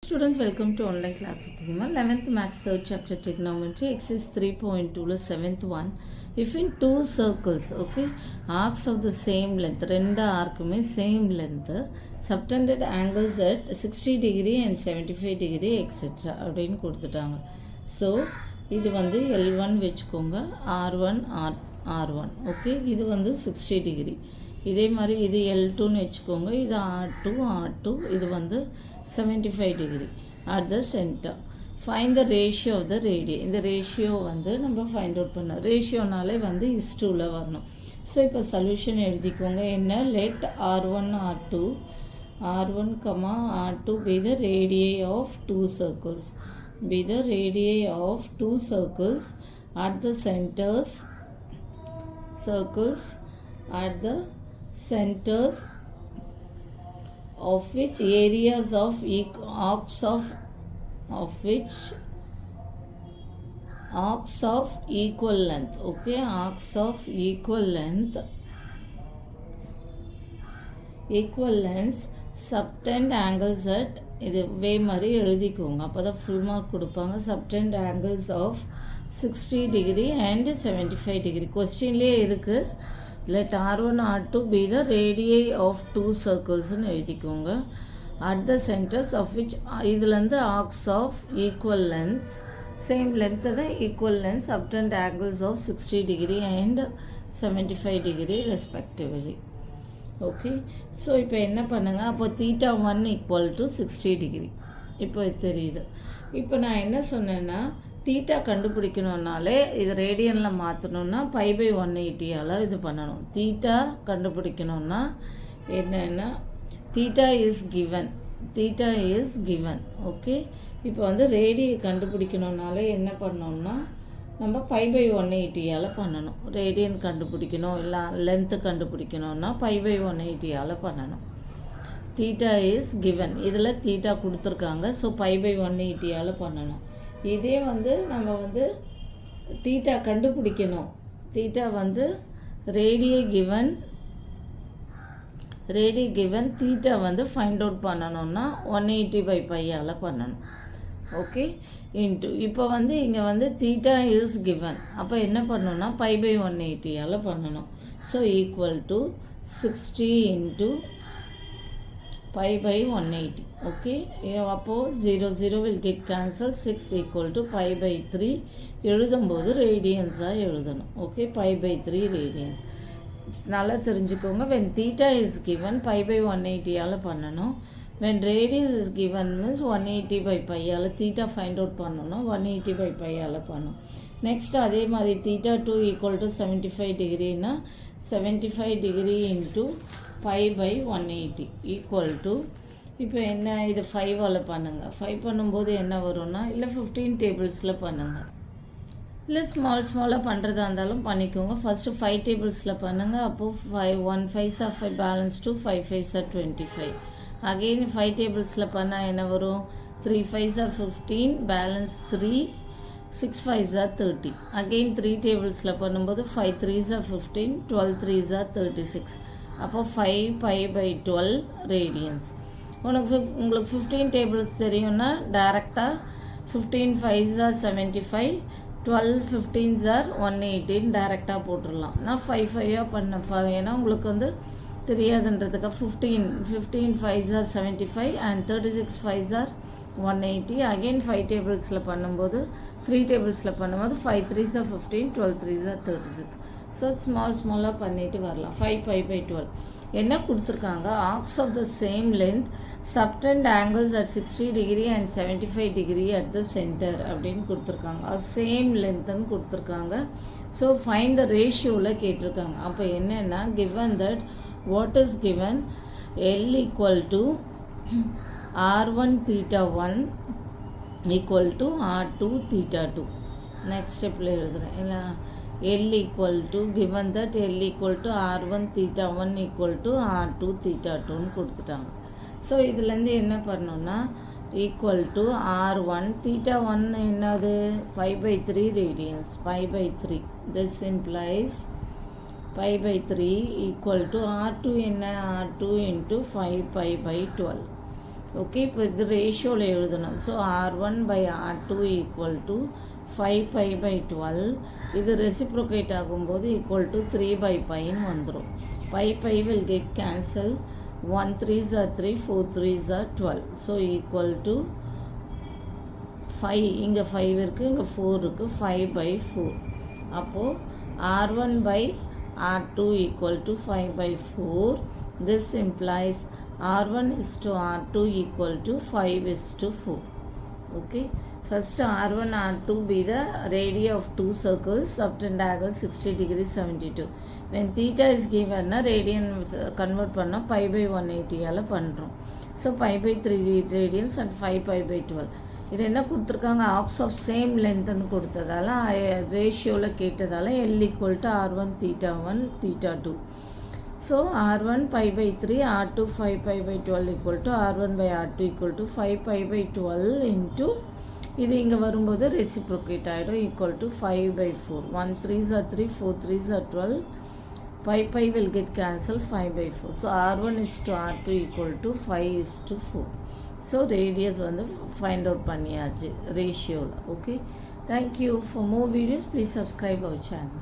Students, welcome to online class with Hima. 11th Maths 3rd chapter trigonometry exercise 3.2 7th one. If in two circles, okay, arcs of the same length, ரெண்டு ஆர்க்குமே same length, subtended angles at 60 degree and 75 degree etc. அப்படின்னு கொடுத்துட்டாங்க. So இது வந்து L1 வச்சுக்கோங்க, R1 R1, okay, இது வந்து 60 degree. இதே மாதிரி இது L2ன்னு வச்சுக்கோங்க, இது R2 இது வந்து 75 degree at the center. Find the ratio of the radii. இந்த ரேஷியோ வந்து நம்ம ஃபைண்ட் அவுட் பண்ணோம். ரேஷியோனாலே வந்து இஸ்2ல வரணும். ஸோ இப்போ சொல்யூஷன் எழுதிக்கோங்க. என்ன, let R1 R2 be the radii of two circles. Be the radii of two circles at the centers of which areas of arcs of equal length, okay, arcs of equal length subtend angles at, இது வே மாதிரி எழுதிக்கோங்க, அப்போ தான் full mark கொடுப்பாங்க. subtend angles of 60 degree and 75 degree. கொஸ்டின்லேயே இருக்குது. let R1 R2 be the radii of two circles ன்னு எழுதிக்கோங்க. at the centers of which, இதுலேருந்து arcs of equal lengths, same length equal length, subtend angles of 60 degree and 75 degree respectively. Okay, so இப்போ என்ன பண்ணுங்க, அப்போ θ1 equal to 60 degree இப்போ தெரியுது. இப்போ நான் என்ன சொன்னேன்னா, தீட்டா கண்டுபிடிக்கணுன்னாலே இது ரேடியனில் மாற்றணுன்னா π/180 இது பண்ணணும். தீட்டா கண்டுபிடிக்கணுன்னா என்னென்னா, தீட்டா இஸ் கிவன், ஓகே. இப்போ வந்து ரேடியை கண்டுபிடிக்கணுன்னாலே என்ன பண்ணோம்னா, நம்ம π/180 பண்ணணும். ரேடியன் கண்டுபிடிக்கணும், இல்லை லென்த்து கண்டுபிடிக்கணுன்னா π/180 பண்ணணும். தீட்டா இஸ் கிவன், இதில் தீட்டா கொடுத்துருக்காங்க, ஸோ π/180 பண்ணணும். இதே வந்து நம்ம வந்து தீட்டா கண்டுபிடிக்கணும், தீட்டா வந்து ரேடியை கிவன் தீட்டா வந்து ஃபைண்ட் அவுட் பண்ணணும்னா 180/π பண்ணணும், ஓகே. இன்ட்டு இப்போ வந்து இங்கே வந்து தீட்டா இஸ் கிவன், அப்போ என்ன பண்ணணும்னா π/180 பண்ணணும். So equal to 60 into π/180, okay. அப்போது 0 will get cancelled. 6 equal to π/3 எழுதும்போது ரேடியன்ஸாக எழுதணும், ஓகே. π/3 ரேடியன்ஸ் நல்லா தெரிஞ்சுக்கோங்க. when theta is given π/180 பண்ணணும். when radius is given means 180/π தீட்டா ஃபைண்ட் அவுட் பண்ணணும், 180/π பண்ணணும். நெக்ஸ்ட் அதே மாதிரி θ2 equal to 75 degreeனா 75 degree into π/180 equal to, இப்போ என்ன, இது 5ஆல் பண்ணுங்கள். 5 பண்ணும்போது என்ன வரும்னா, இல்லை 15 டேபிள்ஸில் பண்ணுங்கள், இல்லை ஸ்மாலாக பண்ணுறதா இருந்தாலும் பண்ணிக்கோங்க. ஃபஸ்ட்டு 5 டேபிள்ஸில் பண்ணுங்கள். அப்போது 1 5s are 5 balance 2, 5 5s are 25. Again 5 டேபிள்ஸில் பண்ணால் என்ன வரும், 3 5s are 15 balance 3, 6 5s are 30. Again 3 டேபிள்ஸில் பண்ணும்போது 5 3s are 15, 12 3s are 36. அப்போ 5π/12 ரேடியன்ஸ். உங்களுக்கு 15 டேபிள்ஸ் தெரியும்னா டைரெக்டாக 15 5s are 75, 12 15s are 180 டைரெக்டாக போட்டுடலாம். நான் 5 5ஆக பண்ணேன், ஏன்னா உங்களுக்கு வந்து தெரியாதுன்றதுக்கு 15 5s are 75 and 36 5s are 180. Again 5 டேபிள்ஸில் பண்ணும்போது 3 டேபிள்ஸில் பண்ணும்போது 5 3s are 15, 12 3s are 36. So ஸ்மாலாக பண்ணிட்டு வரலாம். 5π/12 என்ன கொடுத்துருக்காங்க, arcs of the same length subtend angles at 60 degree and 75 degree at the center அப்படின்னு கொடுத்துருக்காங்க. சேம் லென்த்துன்னு கொடுத்துருக்காங்க. ஸோ ஃபைண்ட் த ரேஷியோவில் கேட்டிருக்காங்க. அப்போ என்னென்னா, given that what is given, L equal to R1 θ1 equal to R2 θ2. Next ஸ்டெப்பில் எழுதுகிறேன், இல்லை L equal to, given that L equal to R1 θ1 equal to R2 θ2ன்னு கொடுத்துட்டாங்க. ஸோ இதுலேருந்து என்ன பண்ணணும்னா, equal to R1 θ1 என்னது, π/3 radians, π/3. this implies π/3 equal to R2 என்ன, R2 into 5π/12. Okay, இப்போ இது ரேஷியோவில் எழுதணும். So R1/R2 equal to 5π/12. இது ரெசிப்ரோகேட் ஆகும்போது ஈக்குவல் டு 3/πன்னு வந்துடும். Pi will get cancel. 1 3s are 3, 4 3s are 12. So equal to 5. இங்கே 5 இருக்குது, இங்கே 4 இருக்குது. 5/4. அப்போது R1/R2 equal to 5/4. This implies R1:R2 equal to 5:4. Okay, first R1 R2 be the radii of two circles, subtend angle 60 degrees 72. When theta is given, radian convert பண்ணா π/180 ஆல பண்றோம். So π/3 radians and 5π/12. இது என்ன கொடுத்துருக்காங்க, ஆர்க்ஸ் ஆஃப் சேம் லென்த்னு கொடுத்ததால ரேஷியோவில் கேட்டதால L equal to R1 θ1 θ2. So R1 π/3, R2 5π/12 equal to R1/R2 equal to 5π/12 into இது இங்கே வரும்போது ரெசிப்ரோகேட் ஆகிடும், equal to 5/4. 1 3s are 3, 4 3s are 12. π will get cancelled, 5/4. So R1:R2 equal to 5:4. So radius வந்து find out பண்ணியாச்சு ரேஷியோவில். Okay, thank you. For more videos please subscribe our channel.